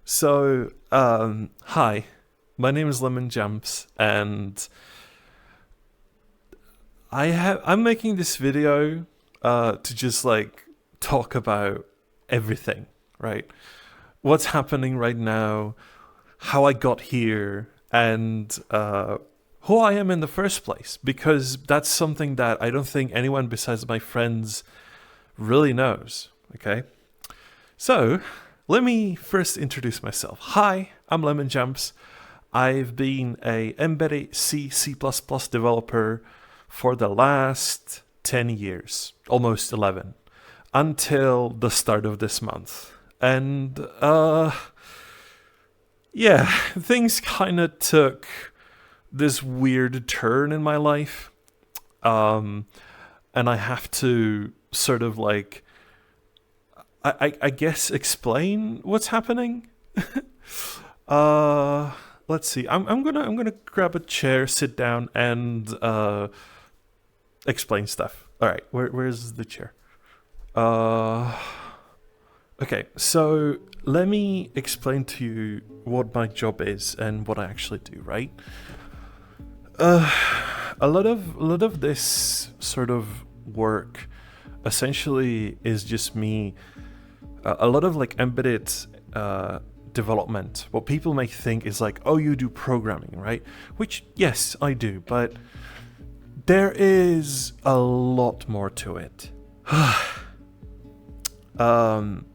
Hi, my name is Lemon Jumps, and I'm making this video to just like talk about everything, right? What's happening right now, how I got here, and who I am in the first place, because that's something that I don't think anyone besides my friends really knows. Okay, so let me first introduce myself. Hi, I'm Lemon Jumps. I've been a embedded C++ developer for the last 10 years, almost 11, until the start of this month. And yeah, things kind of took this weird turn in my life. Um, and I have to sort of like, I guess, explain what's happening. Uh, let's see. I'm gonna grab a chair, sit down, and explain stuff. All right, where's the chair? Uh, okay. So let me explain to you what my job is and what I actually do. Right. Uh, a lot of this sort of work essentially is just me. A lot of like embedded uh, development. What people may think is like, oh, you do programming, right? Which, yes, I do, but there is a lot more to it. um,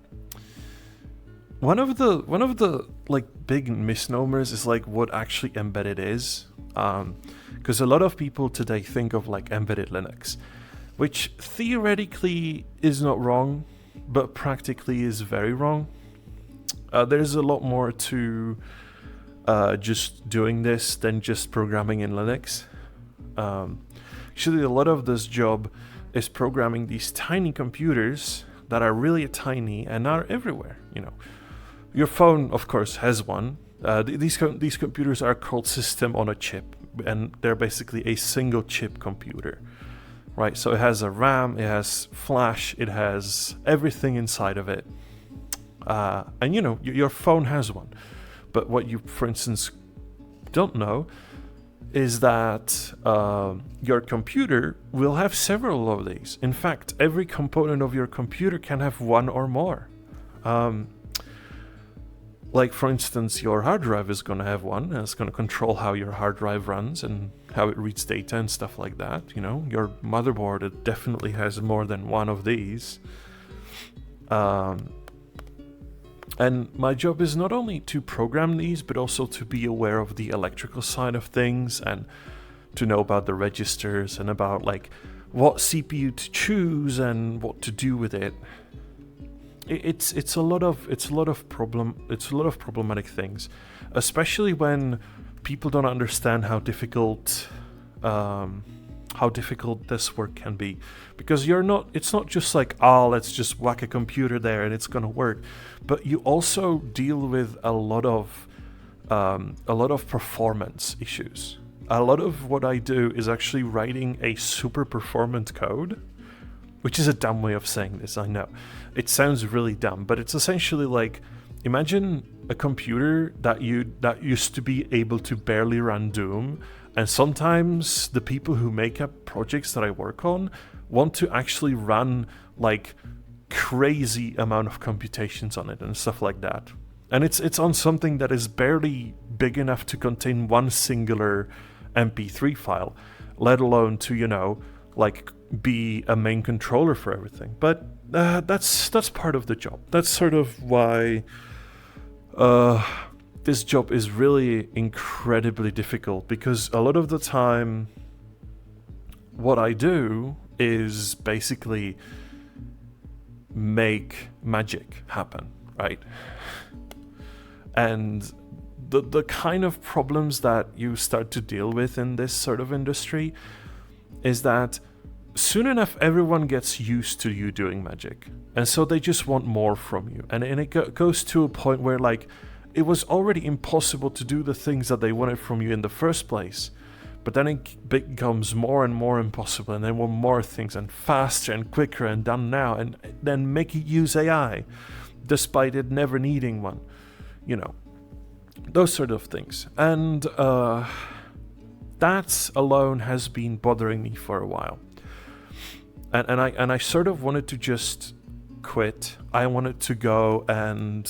one of the like big misnomers is like what actually embedded is, because a lot of people today think of like embedded Linux, which theoretically is not wrong, but practically is very wrong. There's a lot more to just doing this than just programming in Linux. Actually, a lot of this job is programming these tiny computers that are really tiny and are everywhere. Your phone, of course, has one. These computers are called system on a chip, and they're basically a single chip computer, right? So it has a RAM, it has flash, it has everything inside of it. And your phone has one. But what you, for instance, don't know is that your computer will have several of these. In fact, every component of your computer can have one or more. Like, for instance, your hard drive is going to have one, and it's going to control how your hard drive runs and how it reads data and stuff like that. Your motherboard, it definitely has more than one of these. And my job is not only to program these, but also to be aware of the electrical side of things and to know about the registers and about like what CPU to choose and what to do with it. It's a lot of problematic things, especially when people don't understand how difficult this work can be, because it's not just like, let's just whack a computer there and it's gonna work, but you also deal with a lot of performance issues. A lot of what I do is actually writing a super performant code, which is a dumb way of saying this, I know. It sounds really dumb, but it's essentially like, imagine a computer that used to be able to barely run Doom, and sometimes the people who make up projects that I work on want to actually run like crazy amount of computations on it and stuff like that. And it's on something that is barely big enough to contain one singular MP3 file, let alone to, like be a main controller for everything. But that's part of the job. That's sort of why this job is really incredibly difficult, because a lot of the time what I do is basically make magic happen, right? And the kind of problems that you start to deal with in this sort of industry is that soon enough everyone gets used to you doing magic, and so they just want more from you, and it goes to a point where like it was already impossible to do the things that they wanted from you in the first place, but then it becomes more and more impossible, and they want more things and faster and quicker and done now, and then make it use AI despite it never needing one. you know, those sort of things. And that alone has been bothering me for a while. And I sort of wanted to just quit. I wanted to go and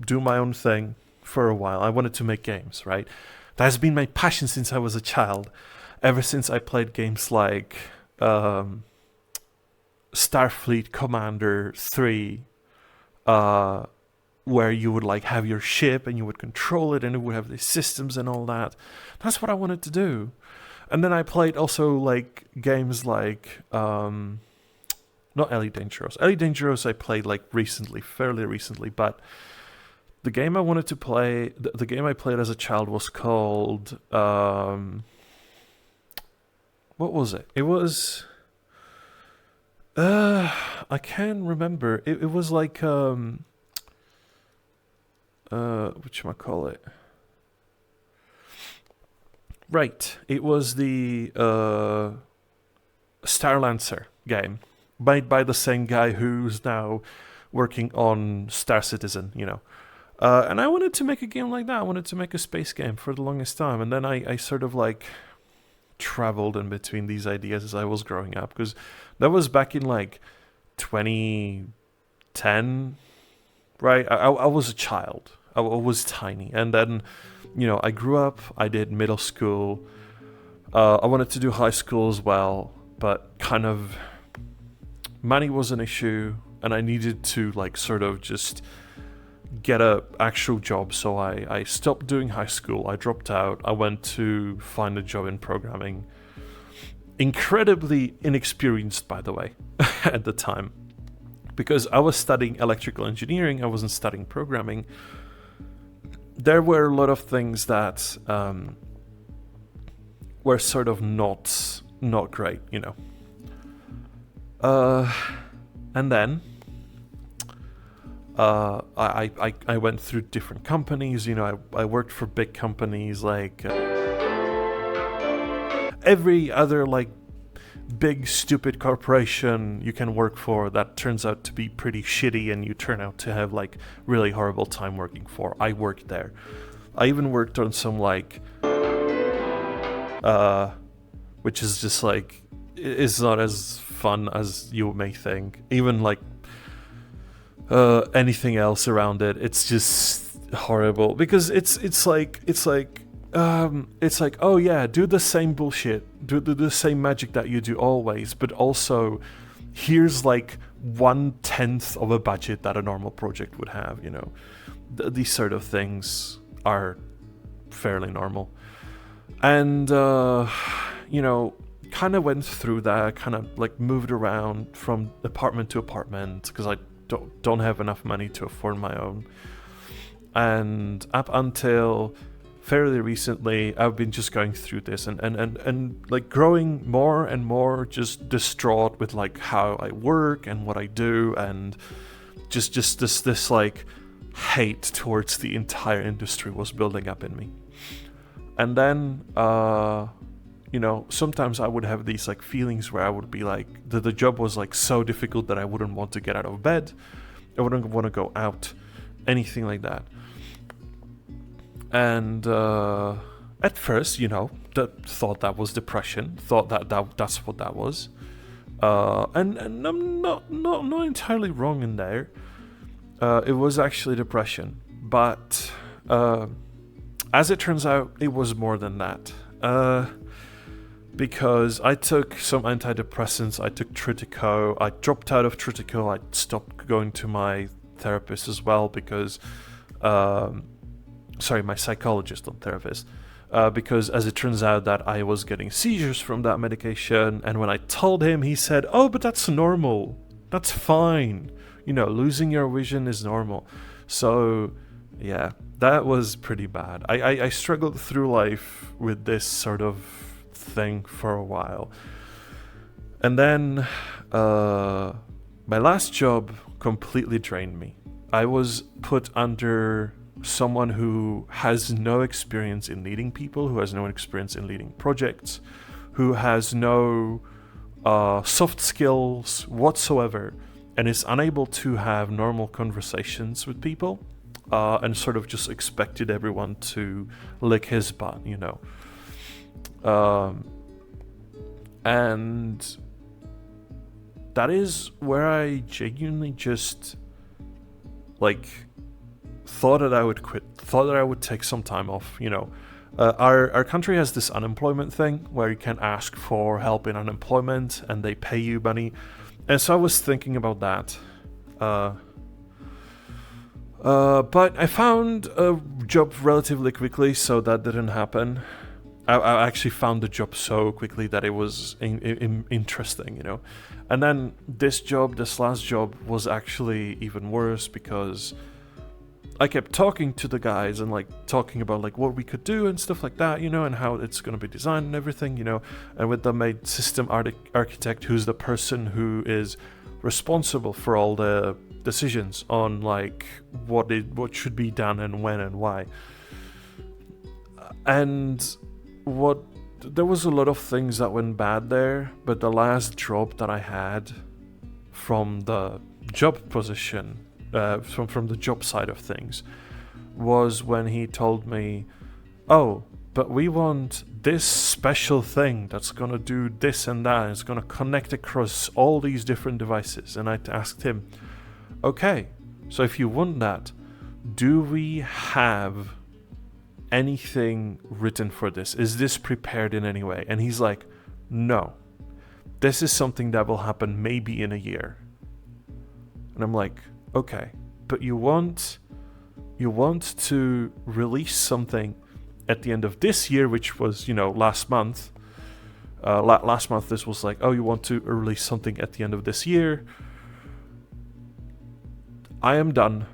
do my own thing for a while. I wanted to make games, right? That has been my passion since I was a child. Ever since I played games like Starfleet Commander 3, where you would like have your ship and you would control it and it would have the systems and all that. That's what I wanted to do. And then I played also like games like not Elite Dangerous. Elite Dangerous I played like recently, fairly recently, but the game I wanted to play, the game I played as a child was called what was it? It was I can't remember. It was like whatchamacallit? Right. It was the Starlancer game, made by the same guy who's now working on Star Citizen, you know. And I wanted to make a game like that. I wanted to make a space game for the longest time. And then I sort of like traveled in between these ideas as I was growing up, because that was back in like 2010, right? I was a child. I was tiny. And then, you know, I grew up, I did middle school. I wanted to do high school as well, but kind of money was an issue and I needed to like sort of just get a actual job. So I stopped doing high school. I dropped out. I went to find a job in programming. Incredibly inexperienced, by the way, at the time, because I was studying electrical engineering. I wasn't studying programming. There were a lot of things that were sort of not great, you know. And then I went through different companies. You know, I worked for big companies like every other like big stupid corporation you can work for that turns out to be pretty shitty and you turn out to have like really horrible time working for. I worked there. I even worked on some like which is just like, it's not as fun as you may think. Even like anything else around it, it's just horrible because it's like oh yeah, do the same bullshit, do the same magic that you do always, but also here's like 1/10 of a budget that a normal project would have. You know, these sort of things are fairly normal, and you know, kind of went through that, kind of like moved around from apartment to apartment because I don't have enough money to afford my own. And up until fairly recently, I've been just going through this and like growing more and more just distraught with like how I work and what I do, and just this like hate towards the entire industry was building up in me. And then you know, sometimes I would have these like feelings where I would be like, the job was like so difficult that I wouldn't want to get out of bed. I wouldn't want to go out, anything like that. And at first, you know, thought that was depression, thought that's what that was. And I'm not entirely wrong in there. It was actually depression. But as it turns out, it was more than that. Because I took some antidepressants, I took Tritico, I dropped out of Tritico, I stopped going to my therapist as well because, my psychologist, not therapist, because as it turns out that I was getting seizures from that medication, and when I told him, he said, oh, but that's normal, that's fine, you know, losing your vision is normal. So, yeah, that was pretty bad. I struggled through life with this sort of thing for a while, and then my last job completely drained me. I was put under someone who has no experience in leading people, who has no experience in leading projects, who has no soft skills whatsoever, and is unable to have normal conversations with people. and sort of just expected everyone to lick his butt, Um, and that is where I genuinely just like thought that I would quit, thought that I would take some time off. Our country has this unemployment thing where you can ask for help in unemployment and they pay you money. And so I was thinking about that. But I found a job relatively quickly, so that didn't happen. I actually found the job so quickly that it was interesting. And then this last job, was actually even worse because I kept talking to the guys and talking about what we could do and stuff like that, and how it's going to be designed and everything, and with the main system architect, who's the person who is responsible for all the decisions on what should be done and when and why. And there was a lot of things that went bad there, but the last job that I had from the job position, from the job side of things, was when he told me, oh, but we want this special thing that's gonna do this and that, and it's gonna connect across all these different devices. And I asked him, okay, so if you want that, do we have anything written for this? Is this prepared in any way? And he's like, no, this is something that will happen maybe in a year. And I'm like, okay, but you want to release something at the end of this year, which was last month. Last month this was oh, you want to release something at the end of this year. I am done,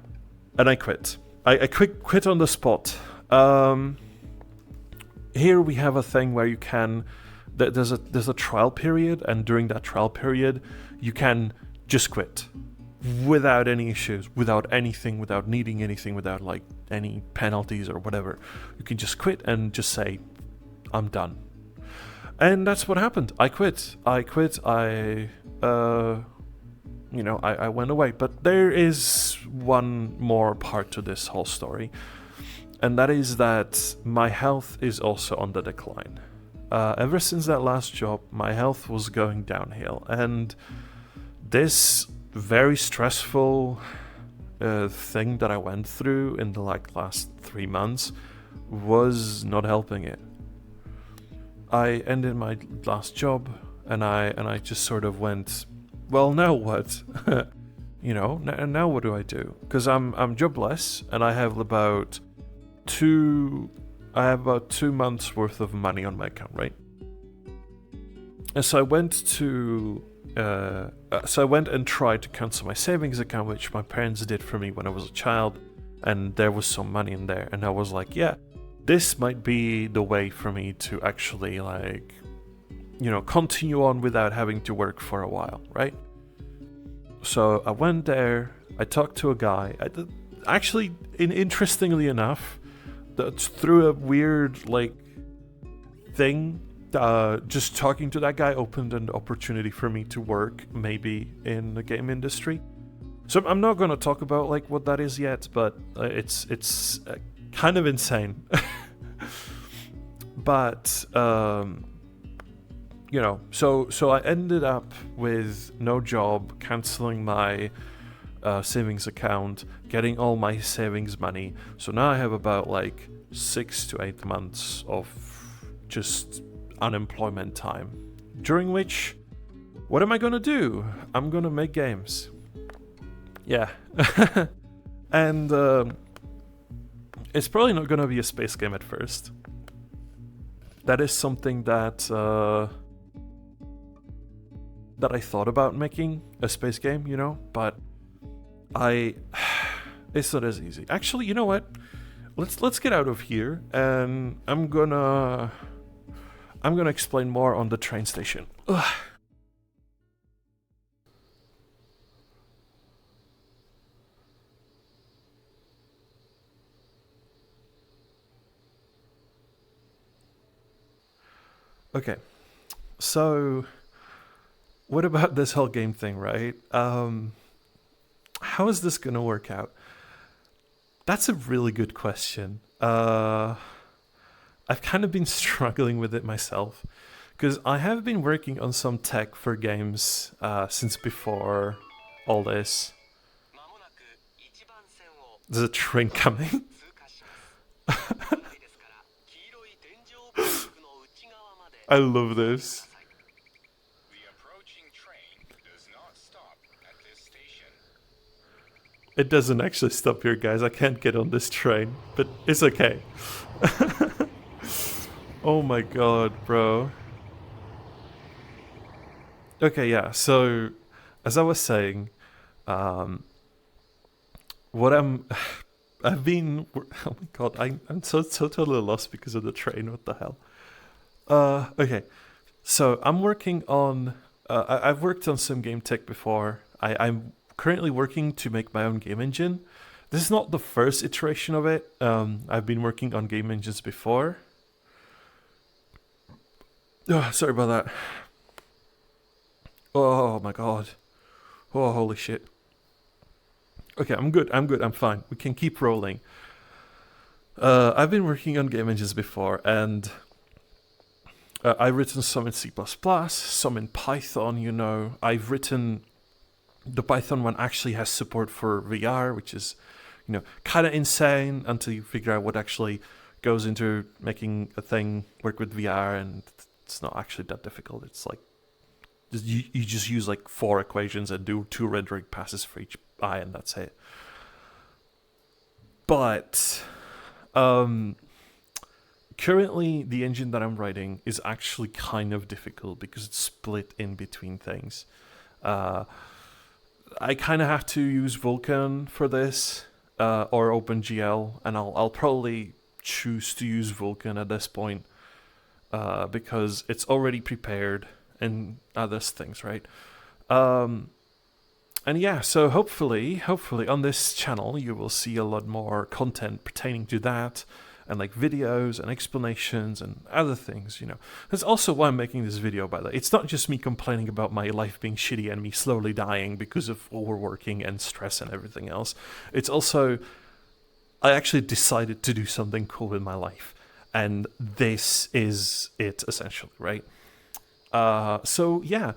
and I quit. I quit on the spot. Here we have a thing where you can, there's a trial period, and during that trial period, you can just quit without any issues, without anything, without needing anything, without any penalties or whatever. You can just quit and just say, I'm done. And that's what happened. I quit. I went away. But there is one more part to this whole story. And that is that my health is also on the decline. Ever since that last job, my health was going downhill. And this very stressful thing that I went through in the last 3 months was not helping it. I ended my last job, and I just sort of went, well, now what? Now what do I do? Because I'm jobless, and I have about 2 months worth of money on my account, right? And so I went and tried to cancel my savings account, which my parents did for me when I was a child, and there was some money in there, and I was like, yeah, this might be the way for me to actually continue on without having to work for a while, right? So I went there, I talked to a guy, actually, interestingly enough, that's through a weird thing. Just talking to that guy opened an opportunity for me to work maybe in the game industry. So I'm not going to talk about what that is yet, but it's kind of insane. But so I ended up with no job, canceling my savings account, getting all my savings money. So now I have about 6 to 8 months of just unemployment time, during which, what am I gonna do? I'm gonna make games. Yeah. And it's probably not gonna be a space game at first. That is something that I thought about making a space game, but it's not as easy. Actually, you know what? Let's get out of here, and I'm gonna explain more on the train station. Ugh. Okay, so what about this whole game thing, right? How is this gonna work out? That's a really good question. I've kind of been struggling with it myself because I have been working on some tech for games since before all this. There's a train coming. I love this. It doesn't actually stop here, guys. I can't get on this train, but it's okay. Oh my god, bro. Okay, yeah, so as I was saying, um, what I'm. I've been. Oh my god, I'm so totally lost because of the train. What the hell? Okay, so I'm working on. I've worked on some game tech before. I'm currently working to make my own game engine. This is not the first iteration of it. I've been working on game engines before. Oh, sorry about that. Oh my god. Oh, holy shit. Okay, I'm good. I'm fine. We can keep rolling. I've been working on game engines before, and I've written some in C++, some in Python. I've written the Python one actually has support for VR, which is, kind of insane until you figure out what actually goes into making a thing work with VR, and it's not actually that difficult. It's like you just use like 4 equations and do 2 rendering passes for each eye, and that's it. But currently, the engine that I'm writing is actually kind of difficult because it's split in between things. I kind of have to use Vulkan for this, or OpenGL, and I'll probably choose to use Vulkan at this point, because it's already prepared and other things, right? And yeah, so hopefully on this channel you will see a lot more content pertaining to that, and like videos and explanations and other things, That's also why I'm making this video, by the way. It's not just me complaining about my life being shitty and me slowly dying because of overworking and stress and everything else. It's also, I actually decided to do something cool in my life. And this is it, essentially, right? So yeah.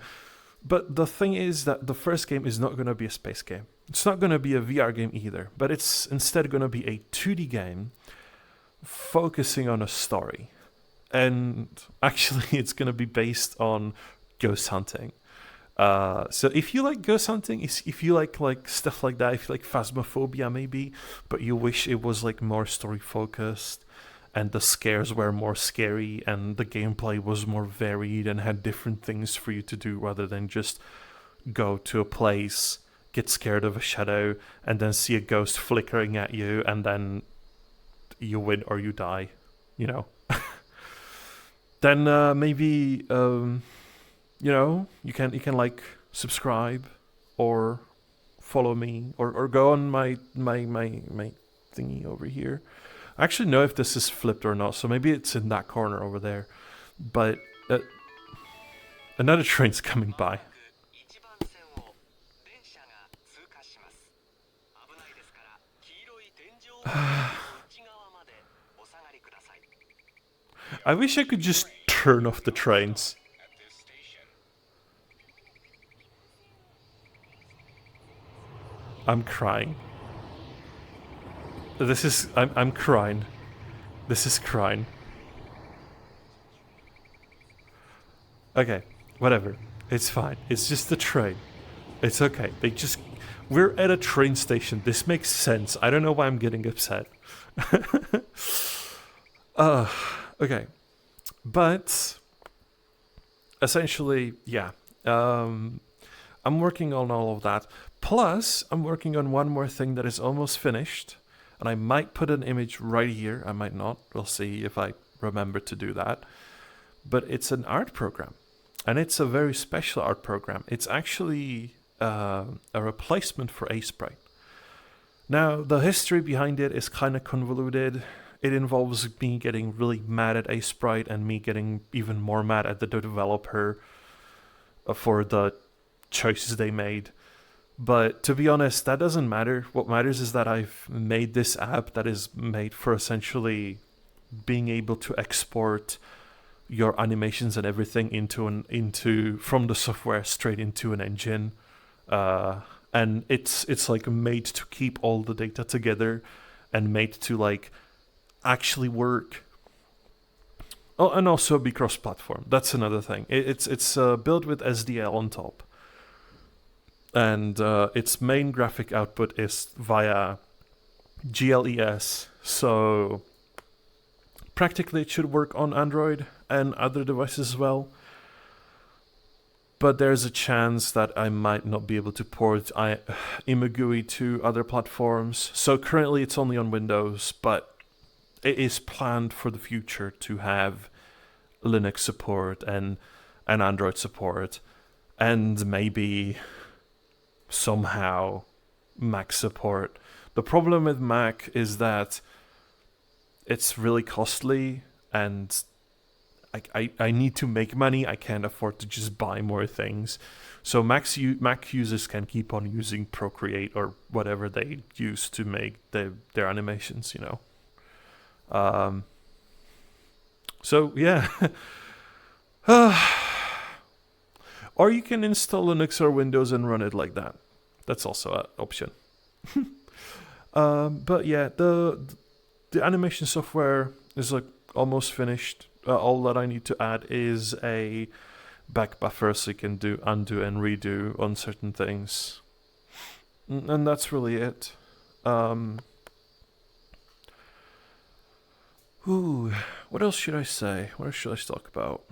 But the thing is that the first game is not going to be a space game. It's not going to be a VR game either, but it's instead going to be a 2D game focusing on a story. And actually, it's going to be based on ghost hunting. So if you like ghost hunting, if you like stuff like that, if you like Phasmophobia maybe, but you wish it was like more story focused, and the scares were more scary, and the gameplay was more varied and had different things for you to do rather than just go to a place, get scared of a shadow, and then see a ghost flickering at you, and then you win or you die, Then maybe you can like subscribe or follow me or go on my thingy over here. I actually know if this is flipped or not, so maybe it's in that corner over there. But another train's coming by. I wish I could just turn off the trains. I'm crying. I'm crying. This is crying. Okay, whatever. It's fine. It's just the train. It's okay. We're at a train station. This makes sense. I don't know why I'm getting upset. Okay. But essentially, yeah. I'm working on all of that. Plus, I'm working on one more thing that is almost finished. And I might put an image right here. I might not. We'll see if I remember to do that. But it's an art program. And it's a very special art program. It's actually a replacement for Aseprite. Now, the history behind it is kind of convoluted. It involves me getting really mad at Aseprite and me getting even more mad at the developer for the choices they made. But to be honest, that doesn't matter. What matters is that I've made this app that is made for essentially being able to export your animations and everything into from the software straight into an engine, and it's like made to keep all the data together and made to like actually work. Oh, and also be cross-platform. That's another thing. It's built with SDL on top, and its main graphic output is via GLES. So practically, it should work on Android and other devices as well. But there's a chance that I might not be able to port Imagui to other platforms. So currently, it's only on Windows, but it is planned for the future to have Linux support and Android support, and maybe somehow Mac support. The problem with Mac is that it's really costly, and I need to make money. I can't afford to just buy more things. So Mac users can keep on using Procreate or whatever they use to make their animations, you know. So yeah. Or you can install Linux or Windows and run it like that. That's also an option. But yeah, the animation software is like almost finished. All that I need to add is a back buffer so you can do undo and redo on certain things. And that's really it. What else should I say? What else should I talk about?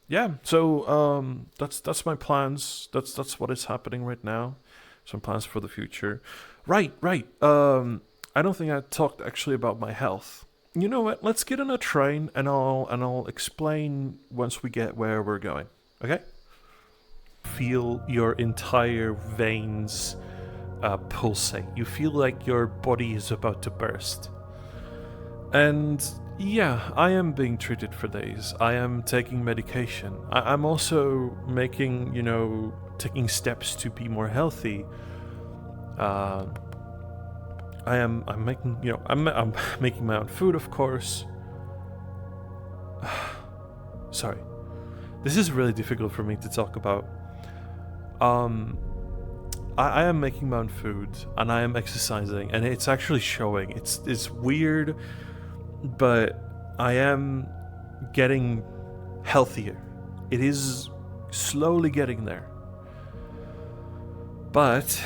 Yeah, so that's my plans. That's what is happening right now. Some plans for the future. Right. I don't think I talked actually about my health. You know what? Let's get on a train and I'll explain once we get where we're going. Okay? Feel your entire veins pulsate. You feel like your body is about to burst. And yeah, I am being treated for these. I am taking medication. I'm also making, taking steps to be more healthy. I'm making, I'm making my own food, of course. Sorry. This is really difficult for me to talk about. I am making my own food and I am exercising, and it's actually showing. It's weird, but I am getting healthier. It is slowly getting there. But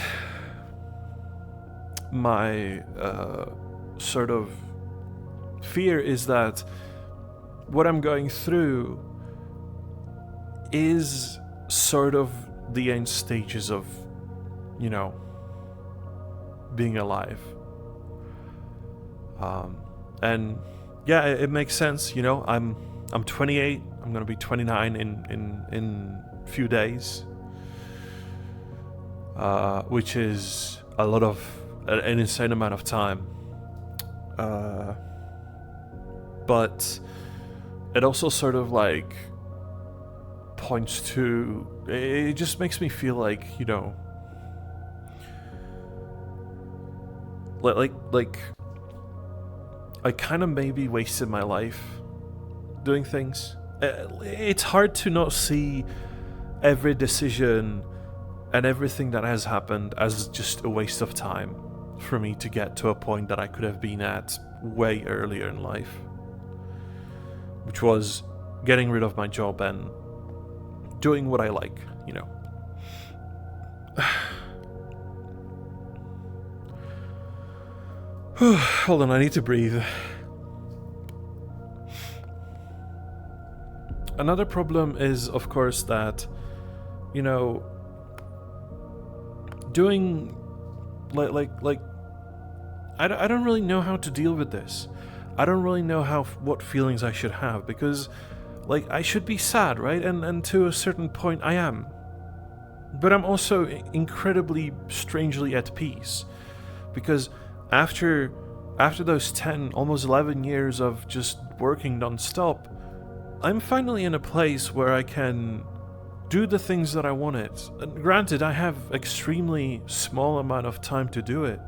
my sort of fear is that what I'm going through is sort of the end stages of, being alive. And yeah, it makes sense. I'm 28. I'm gonna be 29 in a few days, which is an insane amount of time. But it also sort of like points to. It just makes me feel like like I kind of maybe wasted my life doing things. It's hard to not see every decision and everything that has happened as just a waste of time for me to get to a point that I could have been at way earlier in life, which was getting rid of my job and doing what I like, Hold on, I need to breathe. Another problem is, of course, that, doing like I don't really know how to deal with this. I don't really know what feelings I should have, because I should be sad, right? And to a certain point I am. But I'm also incredibly strangely at peace, because after those 10, almost 11 years of just working non-stop, I'm finally in a place where I can do the things that I wanted. And granted, I have extremely small amount of time to do it.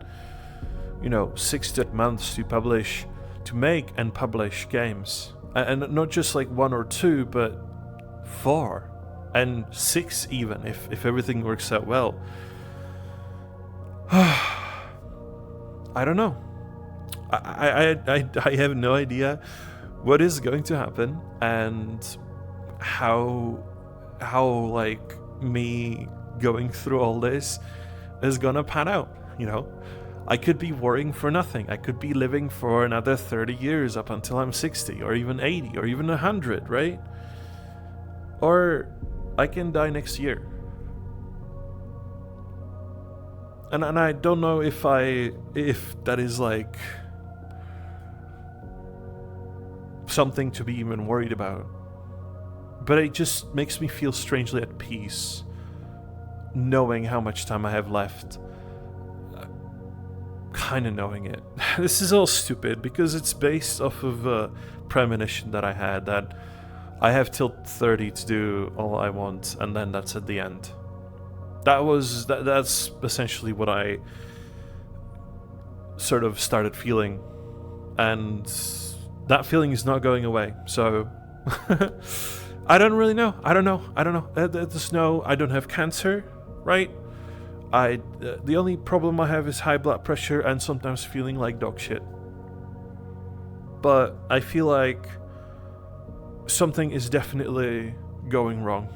6 to 8 months to make and publish games. And not just like 1 or 2, but 4 and 6 even, if everything works out well. I don't know. I have no idea what is going to happen and how like me going through all this is gonna pan out. I could be worrying for nothing. I could be living for another 30 years up until I'm 60 or even 80 or even 100, right? Or I can die next year. And I don't know if that is like something to be even worried about. But it just makes me feel strangely at peace knowing how much time I have left. Kind of knowing it. This is all stupid because it's based off of a premonition that I had that I have till 30 to do all I want, and then that's at the end. That's essentially what I sort of started feeling, and that feeling is not going away. So I don't really know. I don't know. There's no. I don't have cancer, right? The only problem I have is high blood pressure and sometimes feeling like dog shit. But I feel like something is definitely going wrong,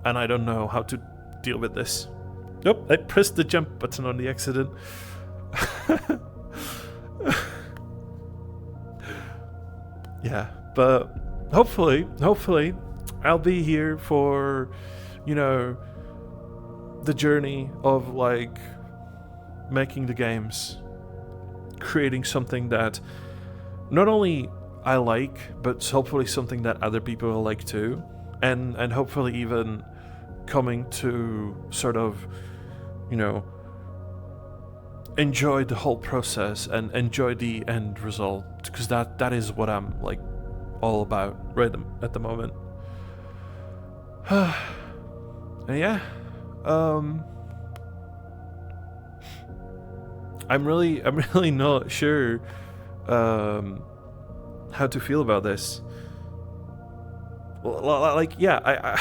and I don't know how to deal with this. Nope, I pressed the jump button on the accident. Yeah, but hopefully I'll be here for, the journey of like making the games, creating something that not only I like, but hopefully something that other people will like too, and hopefully even coming to sort of, enjoy the whole process and enjoy the end result, because that is what I'm like all about right at the moment. And yeah, I'm really not sure how to feel about this. Like, yeah,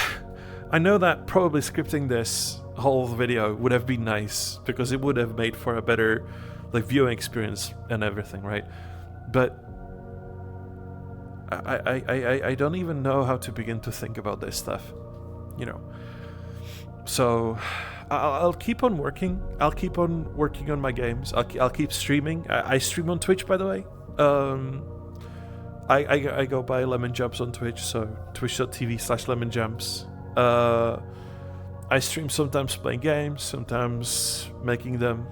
I know that probably scripting this whole video would have been nice because it would have made for a better like viewing experience and everything, right? But I don't even know how to begin to think about this stuff, So I'll keep on working. I'll keep on working on my games. I'll keep streaming. I stream on Twitch, by the way. I go by Lemon Jumps on Twitch, so twitch.tv/lemonjumps. I stream sometimes playing games, sometimes making them.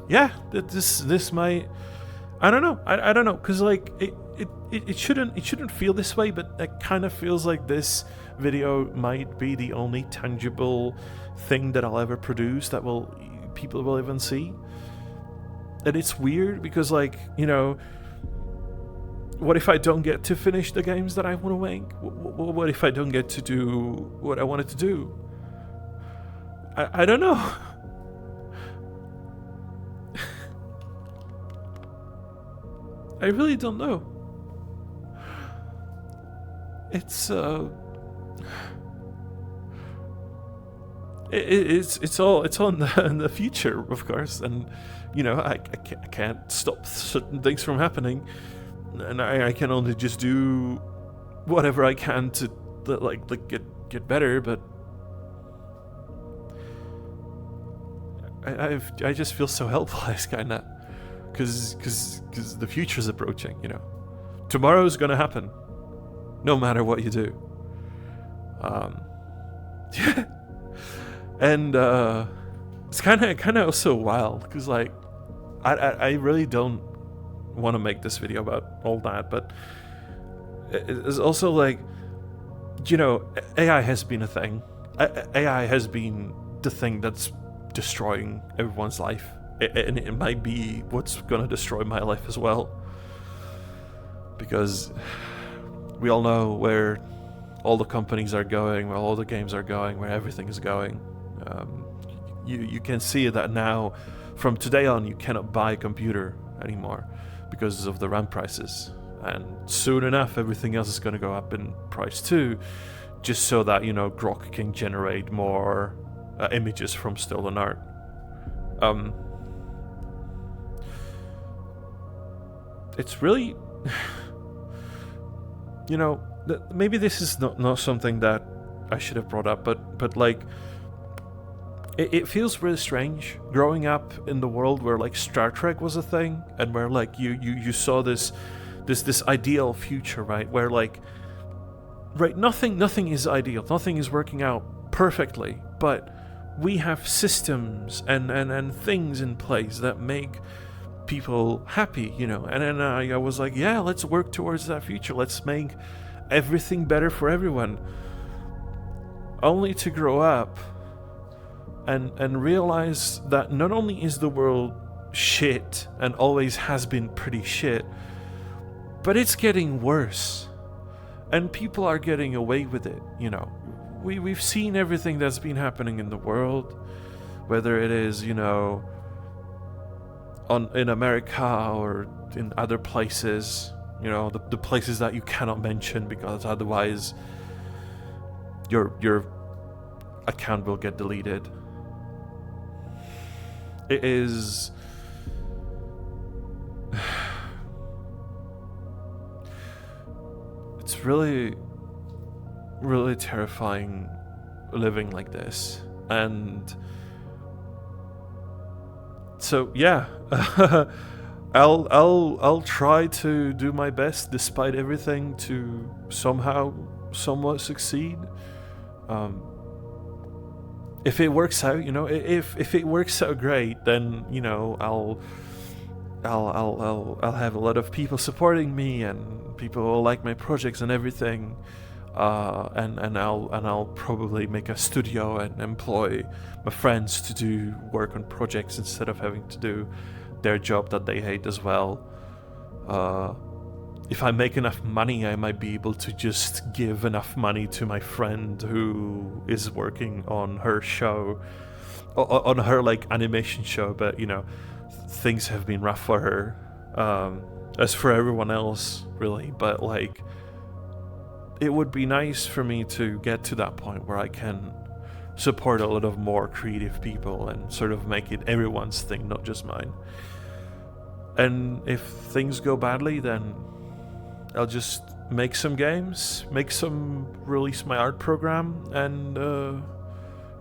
Yeah, this might. I don't know. I don't know, because like it shouldn't feel this way, but it kind of feels like this video might be the only tangible thing that I'll ever produce that people will even see. And it's weird because, like, what if I don't get to finish the games that I want to make? What if I don't get to do what I wanted to do? I don't know. I really don't know. It's it's all in the future, of course, and I can't stop certain things from happening, and I can only just do whatever I can to like get better. But I just feel so helpless, kinda, because the future's approaching. Tomorrow's gonna happen, no matter what you do. Yeah. And it's kind of also wild because, like, I really don't want to make this video about all that, but it's also like, AI has been a thing. AI has been the thing that's destroying everyone's life, and it might be what's gonna destroy my life as well. Because we all know where all the companies are going, where all the games are going, where everything is going. You can see that now. From today on, you cannot buy a computer anymore because of the RAM prices, and soon enough, everything else is going to go up in price too, just so that Grok can generate more images from stolen art. It's really, maybe this is not something that I should have brought up, but like, it feels really strange growing up in the world where like Star Trek was a thing, and where like you saw this ideal future, right? Where like, right, nothing is ideal, nothing is working out perfectly, but we have systems and things in place that make people happy, and then I was like, yeah, let's work towards that future, let's make everything better for everyone, only to grow up and realize that not only is the world shit and always has been pretty shit, but it's getting worse, and people are getting away with it. We've seen everything that's been happening in the world, whether it is in America or in other places, the places that you cannot mention because otherwise your account will get deleted. It is it's really, really terrifying living like this. And so yeah, I'll try to do my best despite everything to somehow somewhat succeed. If it works out, if it works out great, then I'll have a lot of people supporting me, and people will like my projects and everything. And I'll probably make a studio and employ my friends to do work on projects instead of having to do their job that they hate as well. If I make enough money, I might be able to just give enough money to my friend who is working on her show, on her like animation show, but things have been rough for her, as for everyone else really, but like, it would be nice for me to get to that point where I can support a lot of more creative people and sort of make it everyone's thing, not just mine. And if things go badly, then I'll just make some games, release my art program, and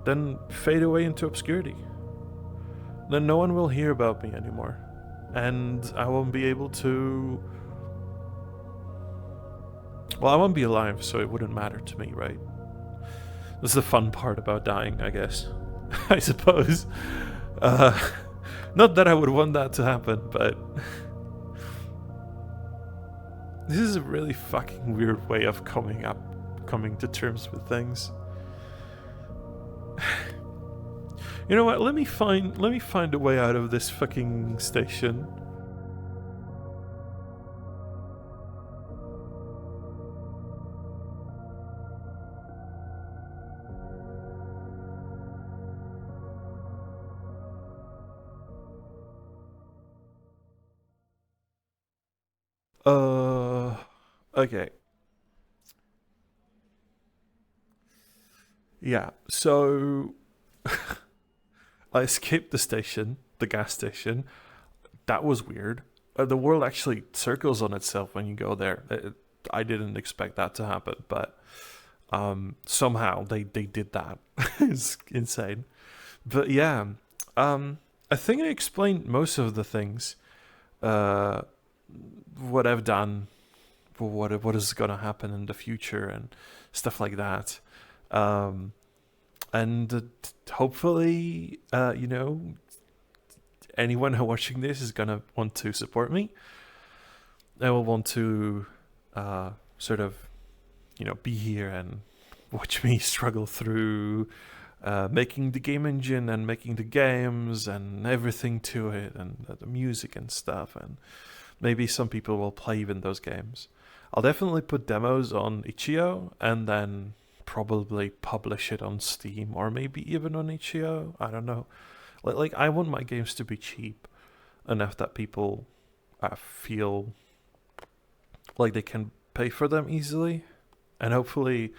then fade away into obscurity. Then no one will hear about me anymore, and I won't be able to... Well, I won't be alive, so it wouldn't matter to me, right? That's the fun part about dying, I guess. I suppose. Not that I would want that to happen, but... This is a really fucking weird way of coming to terms with things. You know what? Let me find a way out of this fucking station. Okay. Yeah, so I escaped the station, the gas station. That was weird. The world actually circles on itself when you go there. I didn't expect that to happen, but somehow they did that. It's insane. But yeah, I think I explained most of the things. What I've done, what is going to happen in the future, and stuff like that. And hopefully, anyone who watching this is going to want to support me. I will want to sort of, be here and watch me struggle through making the game engine and making the games and everything to it, and the music and stuff, and maybe some people will play even those games. I'll definitely put demos on Itch.io and then probably publish it on Steam or maybe even on Itch.io. I don't know. Like I want my games to be cheap enough that people feel like they can pay for them easily, and hopefully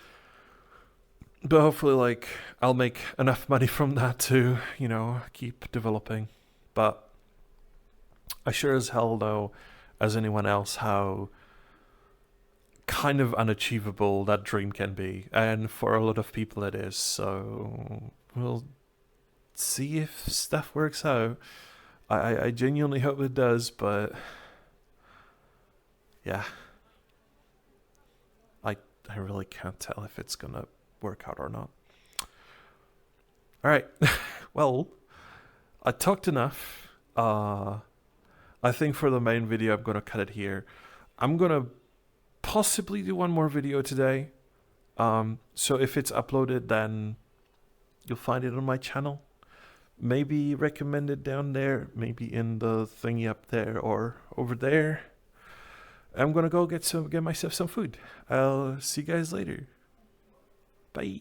like I'll make enough money from that to, keep developing. But I sure as hell know, as anyone else, how kind of unachievable that dream can be, and for a lot of people it is. So we'll see if stuff works out. I genuinely hope it does, but yeah, I really can't tell if it's gonna work out or not. All right, well, I talked enough. I think for the main video, I'm gonna cut it here. I'm gonna possibly do one more video today. So if it's uploaded, then you'll find it on my channel. Maybe recommended down there, maybe in the thingy up there or over there. I'm gonna go get myself some food. I'll see you guys later. Bye.